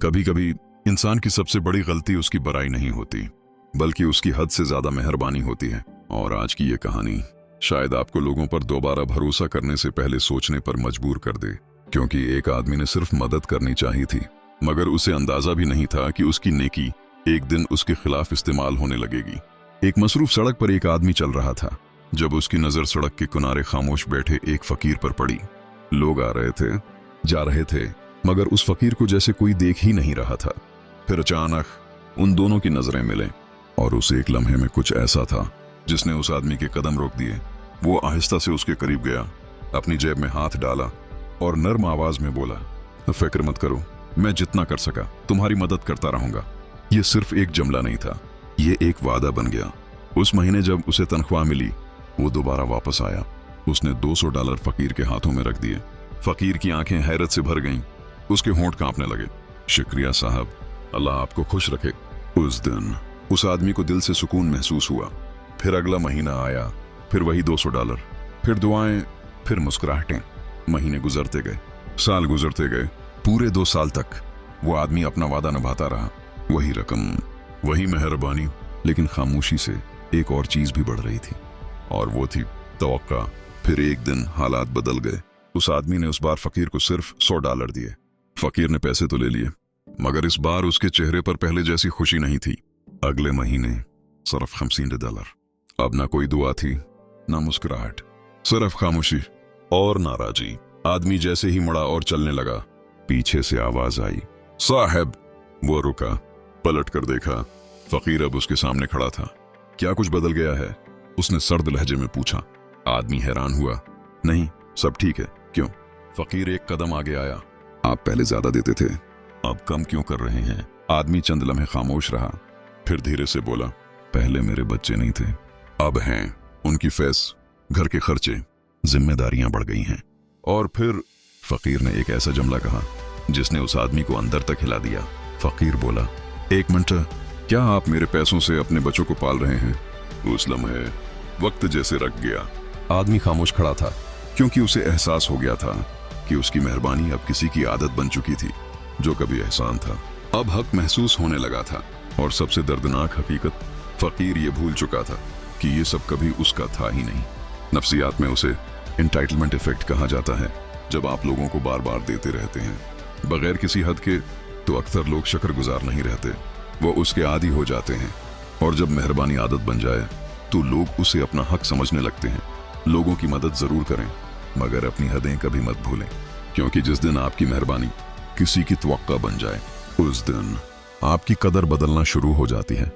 कभी कभी इंसान की सबसे बड़ी गलती उसकी बुराई नहीं होती, बल्कि उसकी हद से ज्यादा मेहरबानी होती है। और आज की ये कहानी शायद आपको लोगों पर दोबारा भरोसा करने से पहले सोचने पर मजबूर कर दे, क्योंकि एक आदमी ने सिर्फ मदद करनी चाहिए थी, मगर उसे अंदाजा भी नहीं था कि उसकी नेकी एक दिन उसके खिलाफ इस्तेमाल होने लगेगी। एक मसरूफ सड़क पर एक आदमी चल रहा था, जब उसकी नजर सड़क के किनारे खामोश बैठे एक फकीर पर पड़ी। लोग आ रहे थे, जा रहे थे, मगर उस फकीर को जैसे कोई देख ही नहीं रहा था। फिर अचानक उन दोनों की नजरें मिले, और उस एक लम्हे में कुछ ऐसा था जिसने उस आदमी के कदम रोक दिए। वो आहिस्ता से उसके करीब गया, अपनी जेब में हाथ डाला और नर्म आवाज में बोला, फिक्र मत करो, मैं जितना कर सका तुम्हारी मदद करता रहूंगा। ये सिर्फ एक जुमला नहीं था, ये एक वादा बन गया। उस महीने जब उसे तनख्वाह मिली, वो दोबारा वापस आया। उसने $200 फकीर के हाथों में रख दिए। फकीर की आंखें हैरत से भर गईं, उसके होंठ कांपने लगे। शुक्रिया साहब, अल्लाह आपको खुश रखे। उस दिन उस आदमी को दिल से सुकून महसूस हुआ। फिर अगला महीना आया, फिर वही $200, फिर दुआएं, फिर मुस्कुराहटें। महीने गुजरते गए, साल गुजरते गए। पूरे 2 साल तक वो आदमी अपना वादा निभाता रहा। वही रकम, वही मेहरबानी, लेकिन खामोशी से एक और चीज भी बढ़ रही थी, और वो थी तवक्का। फिर एक दिन हालात बदल गए। उस आदमी ने उस बार फकीर को सिर्फ $100 दिए। फकीर ने पैसे तो ले लिए, मगर इस बार उसके चेहरे पर पहले जैसी खुशी नहीं थी। अगले महीने सिर्फ $50। अब ना कोई दुआ थी, ना मुस्कुराहट, सिर्फ खामोशी और नाराजगी। आदमी जैसे ही मुड़ा और चलने लगा, पीछे से आवाज आई, साहब। वो रुका, पलट कर देखा। फकीर अब उसके सामने खड़ा था। क्या कुछ बदल गया है? उसने सर्द लहजे में पूछा। आदमी हैरान हुआ। नहीं, सब ठीक है। क्यों? फकीर एक कदम आगे आया। आप पहले ज्यादा देते थे, अब कम क्यों कर रहे हैं? आदमी चंद लम्हे खामोश रहा, फिर धीरे से बोला, पहले मेरे बच्चे नहीं थे, अब हैं। उनकी फीस, घर के खर्चे, जिम्मेदारियां बढ़ गई हैं। और फिर फकीर ने एक ऐसा जुमला कहा जिसने उस आदमी को अंदर तक हिला दिया। फकीर बोला, 1 मिनट, क्या आप मेरे पैसों से अपने बच्चों को पाल रहे हैं? उस लम्हे वक्त जैसे रख गया। आदमी खामोश खड़ा था, क्योंकि उसे एहसास हो गया था कि उसकी मेहरबानी अब किसी की आदत बन चुकी थी। जो कभी एहसान था, अब हक महसूस होने लगा था। और सबसे दर्दनाक हकीकत, फकीर ये भूल चुका था कि ये सब कभी उसका था ही नहीं। नफ्सियात में उसे एंटाइटलमेंट इफेक्ट कहा जाता है। जब आप लोगों को बार बार देते रहते हैं बगैर किसी हद के, तो अक्सर लोग शुक्रगुजार नहीं रहते, वो उसके आदी हो जाते हैं। और जब मेहरबानी आदत बन जाए, तो लोग उसे अपना हक समझने लगते हैं। लोगों की मदद जरूर करें, मगर अपनी हदें कभी मत भूलें, क्योंकि जिस दिन आपकी मेहरबानी किसी की तवक्का बन जाए, उस दिन आपकी कदर बदलना शुरू हो जाती है।